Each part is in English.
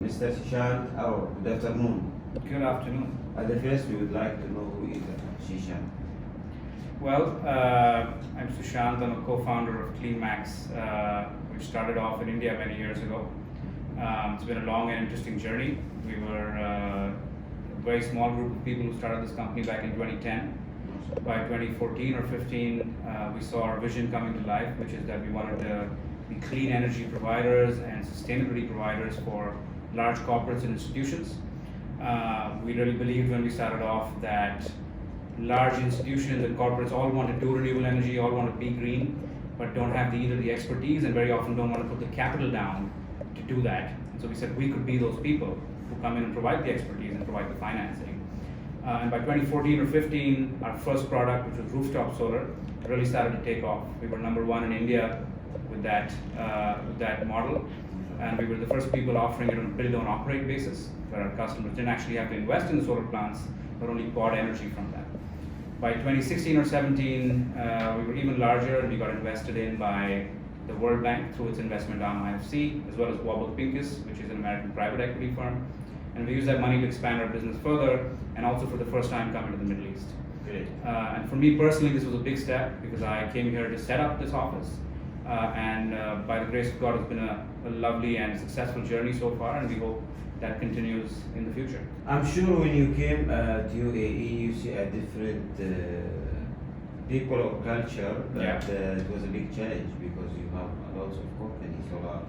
Mr. Sishant, good afternoon. Good afternoon. At the first, we would like to know who is Sishant. Well, I'm Sushant. I'm a co-founder of CleanMax, which started off in India many years ago. It's been a long and interesting journey. We were a very small group of people who started this company back in 2010. By 2014 or 15, we saw our vision coming to life, which is that we wanted to be clean energy providers and sustainability providers for large corporates and institutions. We really believed when we started off that large institutions and corporates all want to do renewable energy, all want to be green, but don't have either the expertise and very often don't want to put the capital down to do that. And so we said we could be those people who come in and provide the expertise and provide the financing. And by 2014 or 15, our first product, which was rooftop solar, really started to take off. We were number one in India with that model, and we were the first people offering it on a build-own-operate basis, where our customers didn't actually have to invest in the solar plants, but only bought energy from them. By 2016 or 17, we were even larger, and we got invested in by the World Bank through its investment arm IFC, as well as Warburg Pincus, which is an American private equity firm. And we used that money to expand our business further, and also for the first time come into the Middle East. Great. And for me personally, this was a big step because I came here to set up this office. And by the grace of God, it's been a lovely and successful journey so far, and we hope that continues in the future. I'm sure when you came to UAE, you see a different people or culture, but Yeah. it was a big challenge because you have lots of companies who are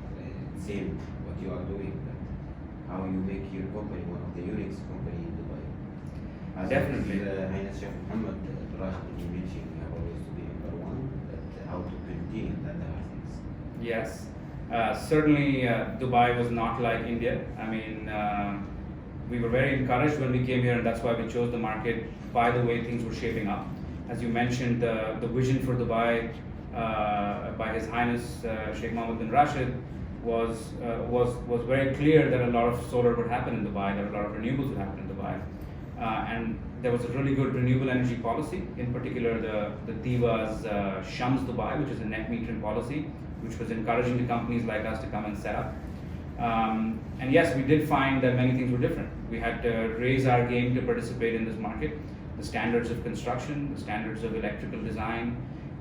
same what you are doing. But how you make your company one of the unique company in Dubai. As Definitely. Highness Sheikh Mohammed Rashid, you mentioned we have always to be number one, but how to continue that are things. Yes, certainly Dubai was not like India. I mean, we were very encouraged when we came here, and that's why we chose the market by the way things were shaping up. As you mentioned, the vision for Dubai by His Highness Sheikh Mohammed bin Rashid was very clear that a lot of solar would happen in Dubai, that a lot of renewables would happen in Dubai. And there was a really good renewable energy policy, in particular the DIVA's Shams Dubai, which is a net metering policy, which was encouraging the companies like us to come and set up. And yes, we did find that many things were different. We had to raise our game to participate in this market. The standards of construction, the standards of electrical design,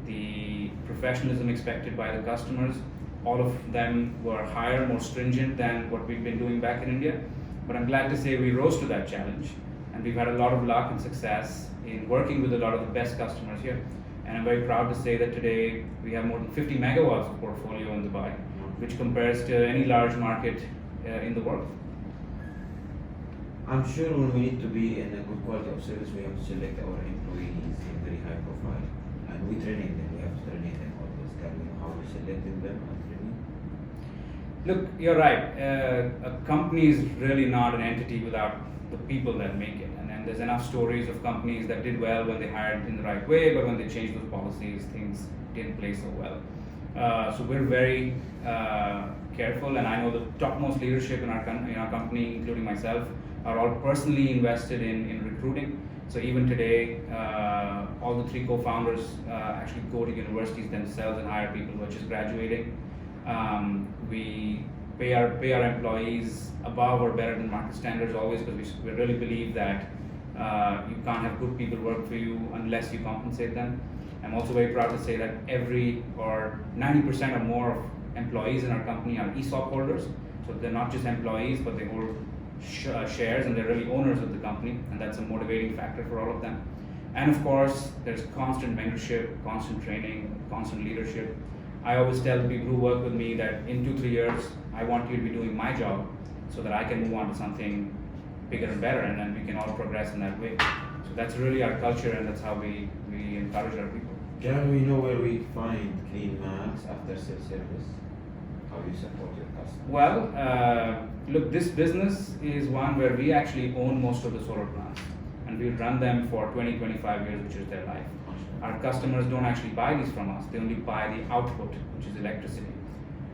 the professionalism expected by the customers, all of them were higher, more stringent than what we've been doing back in India. But I'm glad to say we rose to that challenge, and we've had a lot of luck and success in working with a lot of the best customers here. And I'm very proud to say that today we have more than 50 megawatts of portfolio in Dubai, which compares to any large market in the world. I'm sure when we need to be in a good quality of service, we have to select our employees in very high profile, and we training them. We have to train them always. Can we know how we selecting them and training? Look, you're right. A company is really not an entity without the people that make it. And there's enough stories of companies that did well when they hired in the right way, but when they changed those policies, things didn't play so well. So we're very careful, and I know the topmost leadership in our company, including myself, are all personally invested in recruiting. So even today, all the three co-founders actually go to universities themselves and hire people who are just graduating. We pay our employees above or better than market standards always, because we really believe that you can't have good people work for you unless you compensate them. I'm also very proud to say that 90% or more of employees in our company are ESOP holders. So they're not just employees, but they hold shares, and they're really owners of the company, and that's a motivating factor for all of them. And of course, there's constant mentorship, constant training, constant leadership. I always tell the people who work with me that in 2-3 years, I want you to be doing my job so that I can move on to something bigger and better, and then we can all progress in that way. So that's really our culture, and that's how we encourage our people. Can we know where we find CleanMax after sales service? How you support your customers? Well, look, this business is one where we actually own most of the solar plants, and we run them for 20-25 years, which is their life. Our customers don't actually buy these from us, they only buy the output, which is electricity,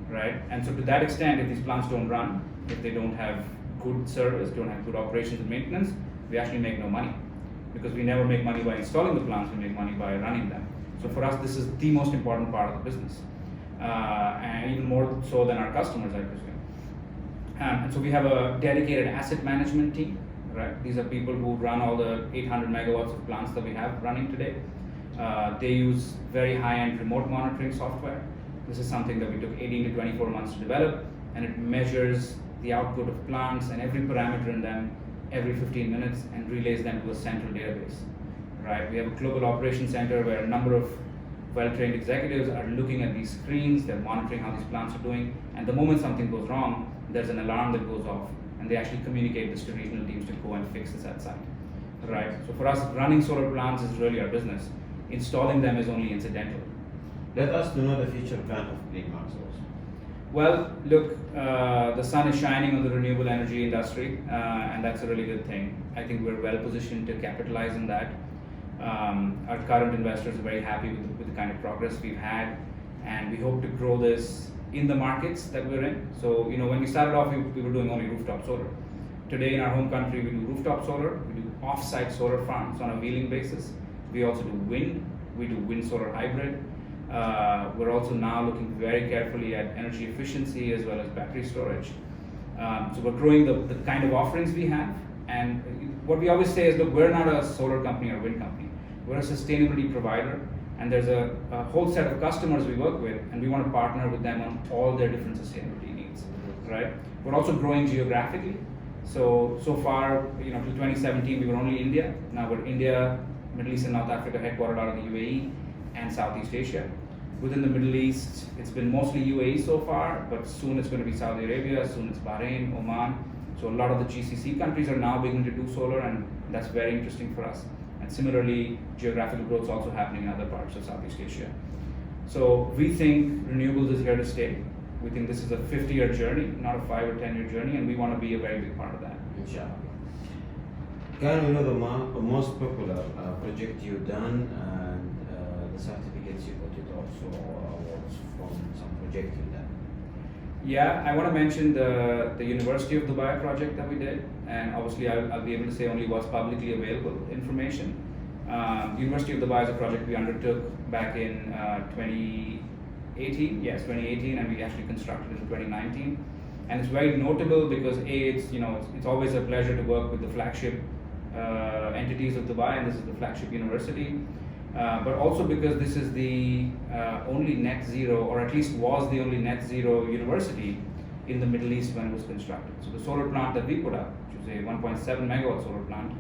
right? And so to that extent, if these plants don't run, if they don't have good service, don't have good operations and maintenance, we actually make no money, because we never make money by installing the plants, we make money by running them. So for us, this is the most important part of the business, and even more so than our customers, I presume. And so we have a dedicated asset management team, right? These are people who run all the 800 megawatts of plants that we have running today. They use very high-end remote monitoring software. This is something that we took 18 to 24 months to develop, and it measures the output of plants and every parameter in them every 15 minutes and relays them to a central database, right? We have a global operations center where a number of well-trained executives are looking at these screens, they're monitoring how these plants are doing, and the moment something goes wrong, there's an alarm that goes off, and they actually communicate this to regional teams to go and fix this at site, right? So for us, running solar plants is really our business. Installing them is only incidental. Let us to know the future plan of CleanMax also. Well, look, the sun is shining on the renewable energy industry, and that's a really good thing. I think we're well positioned to capitalize on that. Our current investors are very happy with the kind of progress we've had, and we hope to grow this in the markets that we're in. So, when we started off, we were doing only rooftop solar. Today in our home country, we do rooftop solar, we do off-site solar farms on a wheeling basis. We also do wind, we do wind solar hybrid. We're also now looking very carefully at energy efficiency as well as battery storage. So we're growing the kind of offerings we have. And what we always say is, look, we're not a solar company or wind company. We're a sustainability provider, and there's a whole set of customers we work with, and we want to partner with them on all their different sustainability needs, right? We're also growing geographically. So far, till 2017, we were only India. Now we're India, Middle East and North Africa, headquartered out of the UAE and Southeast Asia. Within the Middle East, it's been mostly UAE so far, but soon it's going to be Saudi Arabia, soon it's Bahrain, Oman. So a lot of the GCC countries are now beginning to do solar, and that's very interesting for us. And similarly, geographical growth is also happening in other parts of Southeast Asia. So we think renewables is here to stay. We think this is a 50-year journey, not a 5 or 10-year journey, and we want to be a very big part of that. Inshallah. Can we know the most popular project you've done and the certificates you got it also, or awards from some project you've done? Yeah, I want to mention the University of Dubai project that we did, and obviously I'll be able to say only what's publicly available information. University of Dubai is a project we undertook back in 2018, yes, 2018, and we actually constructed in 2019. And it's very notable because it's always a pleasure to work with the flagship entities of Dubai, and this is the flagship university. But also because this is the only net zero, or at least was the only net zero university in the Middle East when it was constructed. So the solar plant that we put up, which is a 1.7 megawatt solar plant,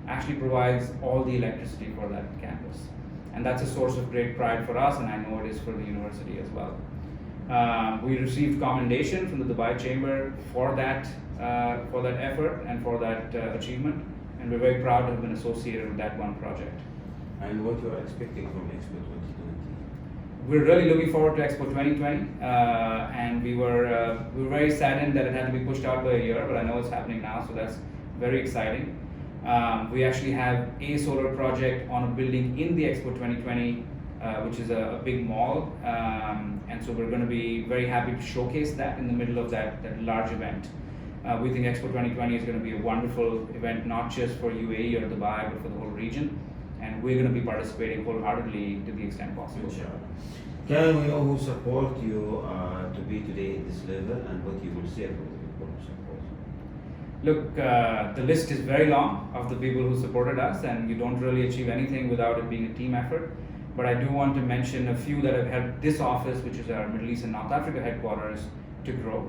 actually provides all the electricity for that campus. And that's a source of great pride for us, and I know it is for the university as well. We received commendation from the Dubai Chamber for that effort and for that achievement, and we're very proud to have been associated with that one project. And what you are expecting from Expo 2020? We're really looking forward to Expo 2020, and we were very saddened that it had to be pushed out by a year, but I know it's happening now, so that's very exciting. We actually have a solar project on a building in the Expo 2020, which is a big mall, and so we're going to be very happy to showcase that in the middle of that large event. We think Expo 2020 is going to be a wonderful event, not just for UAE or Dubai, but for the whole region. And we're going to be participating wholeheartedly to the extent possible. Sure. Can we know who support you to be today at this level, and what you will say for the people who support you? Look, the list is very long of the people who supported us, and you don't really achieve anything without it being a team effort. But I do want to mention a few that have helped this office, which is our Middle East and North Africa headquarters, to grow.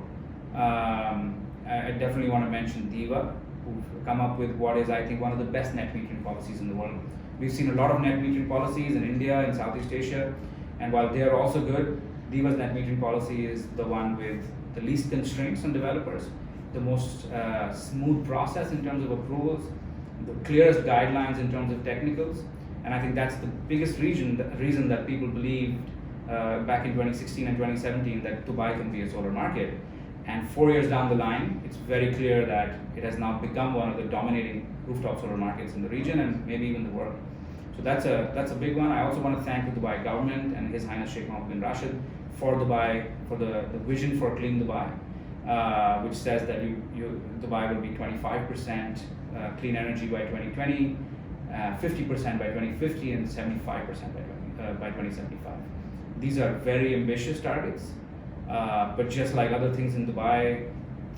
I definitely want to mention DEWA, who've come up with what is, I think, one of the best net metering policies in the world. We've seen a lot of net metering policies in India and Southeast Asia, and while they are also good, DEWA's net metering policy is the one with the least constraints on developers, the most smooth process in terms of approvals, the clearest guidelines in terms of technicals, and I think that's the biggest reason that people believed back in 2016 and 2017 that Dubai can be a solar market. And 4 years down the line, it's very clear that it has now become one of the dominating rooftop solar markets in the region and maybe even the world. So that's a big one. I also want to thank the Dubai government and His Highness Sheikh Mohammed bin Rashid for Dubai, for the vision for Clean Dubai, which says that Dubai will be 25% clean energy by 2020, 50% by 2050, and 75% by 2075. These are very ambitious targets. But just like other things in Dubai,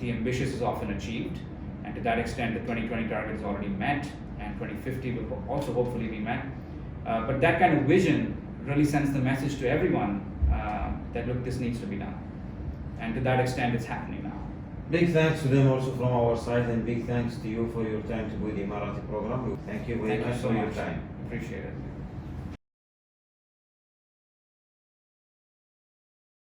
the ambitious is often achieved, and to that extent, the 2020 target is already met, and 2050 will also hopefully be met. But that kind of vision really sends the message to everyone that look, this needs to be done, and to that extent, it's happening now. Big thanks to them also from our side, and big thanks to you for your time to do the Emirati program. Thank you very Thank you much so for your much. time. Appreciate it.